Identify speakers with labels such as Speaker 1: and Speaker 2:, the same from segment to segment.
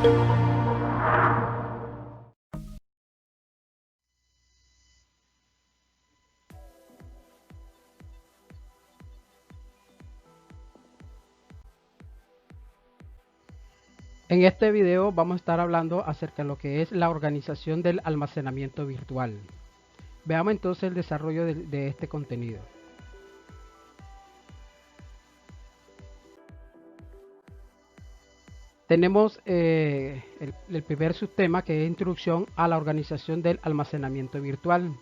Speaker 1: En este video vamos a estar hablando acerca de lo que es la organización del almacenamiento virtual. Veamos entonces el desarrollo de este contenido. Tenemos el primer subtema, que es introducción a la organización del almacenamiento virtual.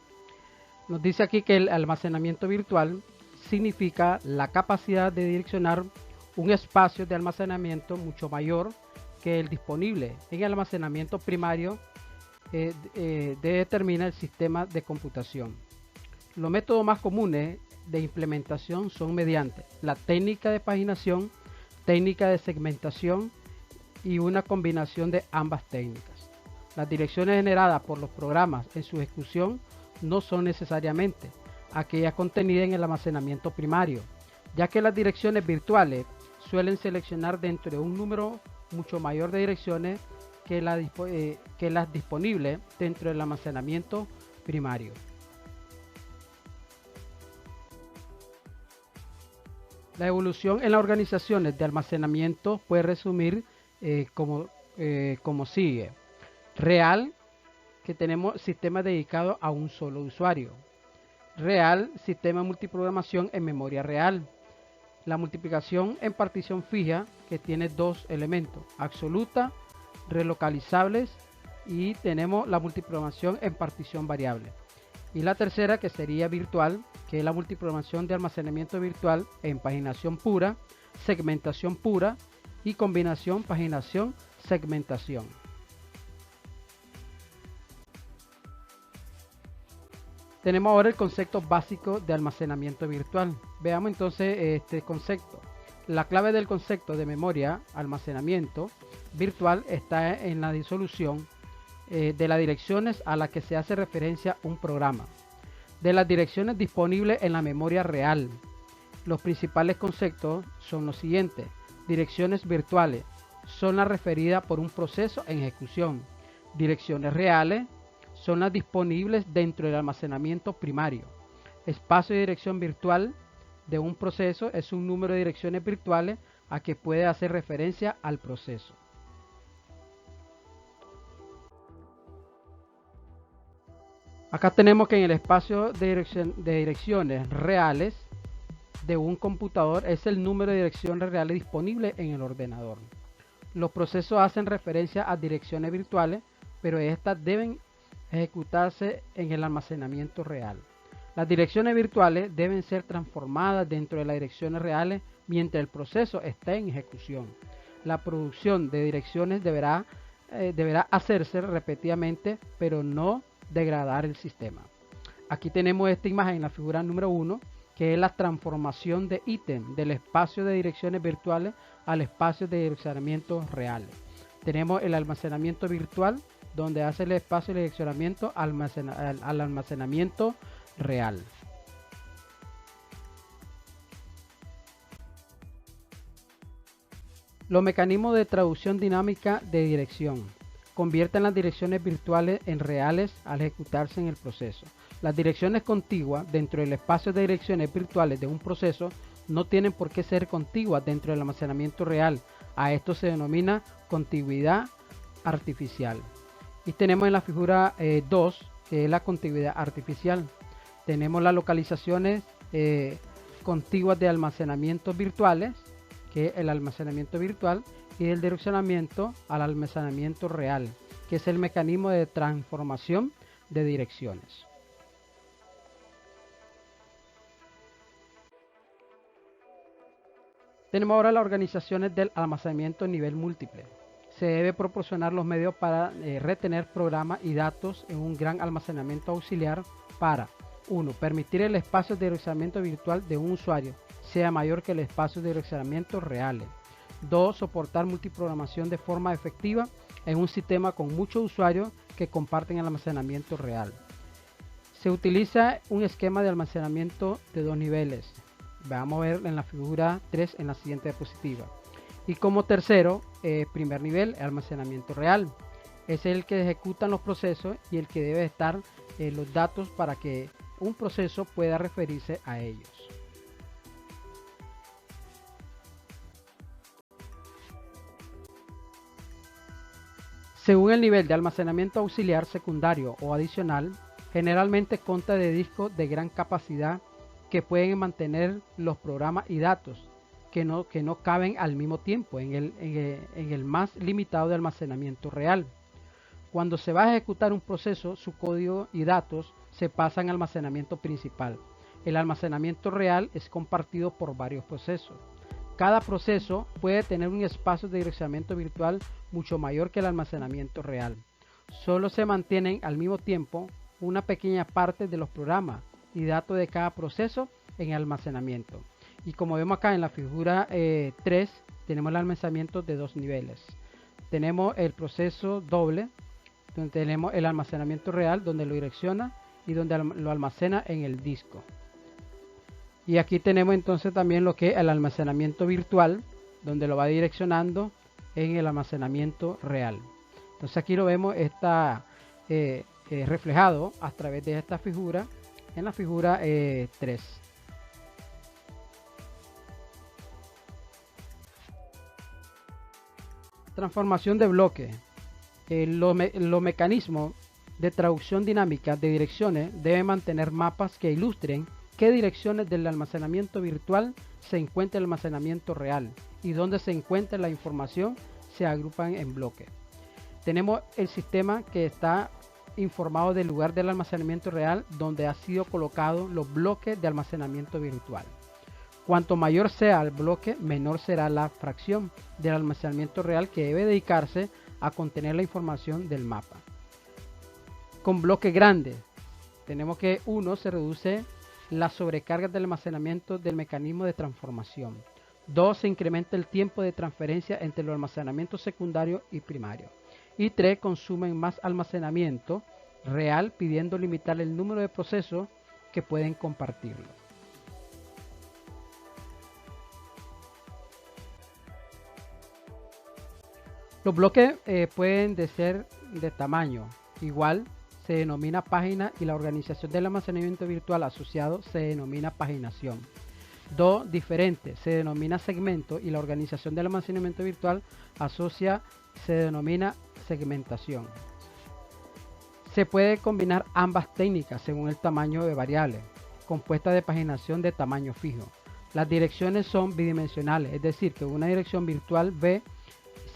Speaker 1: Nos dice aquí que el almacenamiento virtual significa la capacidad de direccionar un espacio de almacenamiento mucho mayor que el disponible en el almacenamiento primario determina el sistema de computación. Los métodos más comunes de implementación son mediante la técnica de paginación, técnica de segmentación y una combinación de ambas técnicas. Las direcciones generadas por los programas en su ejecución no son necesariamente aquellas contenidas en el almacenamiento primario, ya que las direcciones virtuales suelen seleccionar dentro de un número mucho mayor de direcciones que las disponibles dentro del almacenamiento primario. La evolución en las organizaciones de almacenamiento puede resumir como sigue. Real, que tenemos sistemas dedicados a un solo usuario. Real, sistema de multiprogramación en memoria real. La multiplicación en partición fija, que tiene dos elementos, absoluta, relocalizables, y tenemos la multiprogramación en partición variable. Y la tercera, que sería virtual, que es la multiprogramación de almacenamiento virtual en paginación pura, segmentación pura y combinación paginación-segmentación. Tenemos ahora el concepto básico de almacenamiento virtual. Veamos entonces este concepto. La clave del concepto de memoria almacenamiento virtual está en la disolución de las direcciones a las que se hace referencia un programa, de las direcciones disponibles en la memoria real. Los principales conceptos son los siguientes. Direcciones virtuales son las referidas por un proceso en ejecución. Direcciones reales son las disponibles dentro del almacenamiento primario. Espacio de dirección virtual de un proceso es un número de direcciones virtuales a que puede hacer referencia al proceso. Acá tenemos que en el espacio de direcciones reales de un computador es el número de direcciones reales disponibles en el ordenador. Los procesos hacen referencia a direcciones virtuales, pero estas deben ejecutarse en el almacenamiento real. Las direcciones virtuales deben ser transformadas dentro de las direcciones reales mientras el proceso está en ejecución. La producción de direcciones deberá hacerse repetidamente, pero no degradar el sistema. Aquí tenemos esta imagen en la figura número 1, que es la transformación de ítem del espacio de direcciones virtuales al espacio de direccionamiento reales. Tenemos el almacenamiento virtual, donde hace el espacio de direccionamiento al almacenamiento real. Los mecanismos de traducción dinámica de dirección convierten las direcciones virtuales en reales al ejecutarse en el proceso. Las direcciones contiguas dentro del espacio de direcciones virtuales de un proceso no tienen por qué ser contiguas dentro del almacenamiento real. A esto se denomina contigüidad artificial. Y tenemos en la figura 2, que es la contigüidad artificial. Tenemos las localizaciones contiguas de almacenamiento virtuales, que es el almacenamiento virtual, y el direccionamiento al almacenamiento real, que es el mecanismo de transformación de direcciones. Tenemos ahora las organizaciones del almacenamiento a nivel múltiple. Se debe proporcionar los medios para retener programas y datos en un gran almacenamiento auxiliar para 1. Permitir el espacio de direccionamiento virtual de un usuario sea mayor que el espacio de direccionamiento reales. 2. Soportar multiprogramación de forma efectiva en un sistema con muchos usuarios que comparten el almacenamiento real. Se utiliza un esquema de almacenamiento de dos niveles. Vamos a ver en la figura 3 en la siguiente diapositiva. Y como tercero, primer nivel, almacenamiento real. Es el que ejecutan los procesos y el que debe estar los datos para que un proceso pueda referirse a ellos. Según el nivel de almacenamiento auxiliar, secundario o adicional, generalmente consta de discos de gran capacidad que pueden mantener los programas y datos que no caben al mismo tiempo en el más limitado de almacenamiento real. Cuando se va a ejecutar un proceso, su código y datos se pasan al almacenamiento principal. El almacenamiento real es compartido por varios procesos. Cada proceso puede tener un espacio de direccionamiento virtual mucho mayor que el almacenamiento real. Solo se mantienen al mismo tiempo una pequeña parte de los programas y datos de cada proceso en almacenamiento. Y como vemos acá en la figura 3, tenemos el almacenamiento de dos niveles. Tenemos el proceso doble, donde tenemos el almacenamiento real, donde lo direcciona y donde lo almacena en el disco. Y aquí tenemos entonces también lo que es el almacenamiento virtual, donde lo va direccionando en el almacenamiento real. Entonces aquí lo vemos, está reflejado a través de esta figura, en la figura 3. Transformación de bloque. Los mecanismos de traducción dinámica de direcciones deben mantener mapas que ilustren qué direcciones del almacenamiento virtual se encuentra el almacenamiento real y dónde se encuentra la información se agrupan en bloques. Tenemos el sistema que está informado del lugar del almacenamiento real donde ha sido colocado los bloques de almacenamiento virtual. Cuanto mayor sea el bloque, menor será la fracción del almacenamiento real que debe dedicarse a contener la información del mapa. Con bloques grandes, tenemos que 1 se reduce la sobrecarga del almacenamiento del mecanismo de transformación. 2 se incrementa el tiempo de transferencia entre los almacenamientos secundarios y primarios. Y 3 consumen más almacenamiento real, pidiendo limitar el número de procesos que pueden compartirlo. Los bloques pueden ser de tamaño igual, se denomina página, y la organización del almacenamiento virtual asociado se denomina paginación. 2 diferentes se denomina segmento y la organización del almacenamiento virtual asocia se denomina segmentación. Se puede combinar ambas técnicas según el tamaño de variable, compuesta de paginación de tamaño fijo. Las direcciones son bidimensionales, es decir, que una dirección virtual B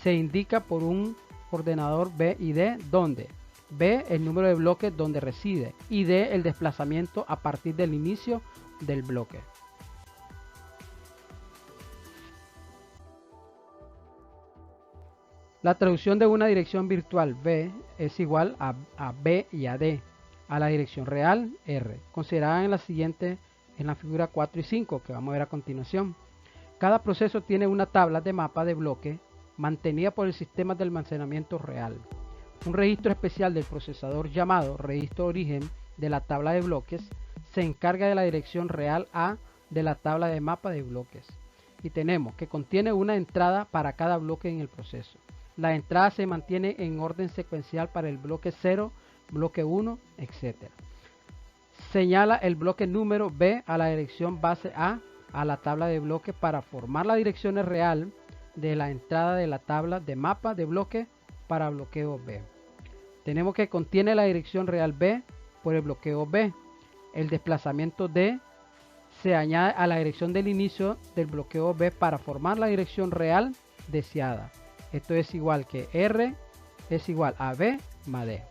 Speaker 1: se indica por un ordenador B y D, donde B el número de bloques donde reside y D el desplazamiento a partir del inicio del bloque. La traducción de una dirección virtual B es igual a B y a D, a la dirección real R, considerada en la siguiente, en la figura 4 y 5 que vamos a ver a continuación. Cada proceso tiene una tabla de mapa de bloque mantenida por el sistema de almacenamiento real. Un registro especial del procesador llamado registro origen de la tabla de bloques se encarga de la dirección real A de la tabla de mapa de bloques. Y tenemos que contiene una entrada para cada bloque en el proceso. La entrada se mantiene en orden secuencial para el bloque 0, bloque 1, etc. Señala el bloque número B a la dirección base A la tabla de bloque para formar la dirección real de la entrada de la tabla de mapa de bloque para bloqueo B. Tenemos que contiene la dirección real B por el bloqueo B. El desplazamiento D se añade a la dirección del inicio del bloqueo B para formar la dirección real deseada. Esto es igual que R es igual a B más D.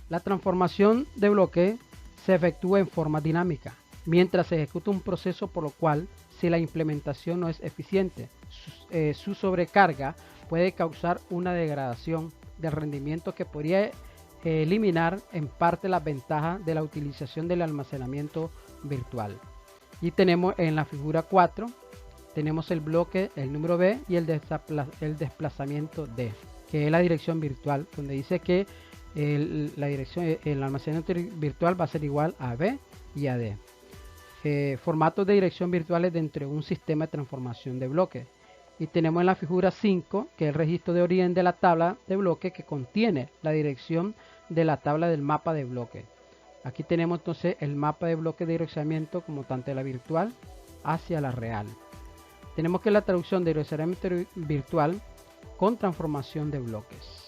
Speaker 1: La transformación de bloque se efectúa en forma dinámica, mientras se ejecuta un proceso, por lo cual, si la implementación no es eficiente, su sobrecarga puede causar una degradación del rendimiento que podría eliminar en parte las ventajas de la utilización del almacenamiento virtual. Y tenemos en la figura 4, tenemos el bloque, el número B y el desplazamiento D, que es la dirección virtual, donde dice que el almacenamiento virtual va a ser igual a B y a D. formatos de dirección virtuales dentro de un sistema de transformación de bloques. Y tenemos en la figura 5, que es el registro de origen de la tabla de bloques que contiene la dirección de la tabla del mapa de bloques. Aquí tenemos entonces el mapa de bloques de direccionamiento como tanto de la virtual hacia la real. Tenemos que la traducción de direccionamiento virtual con transformación de bloques.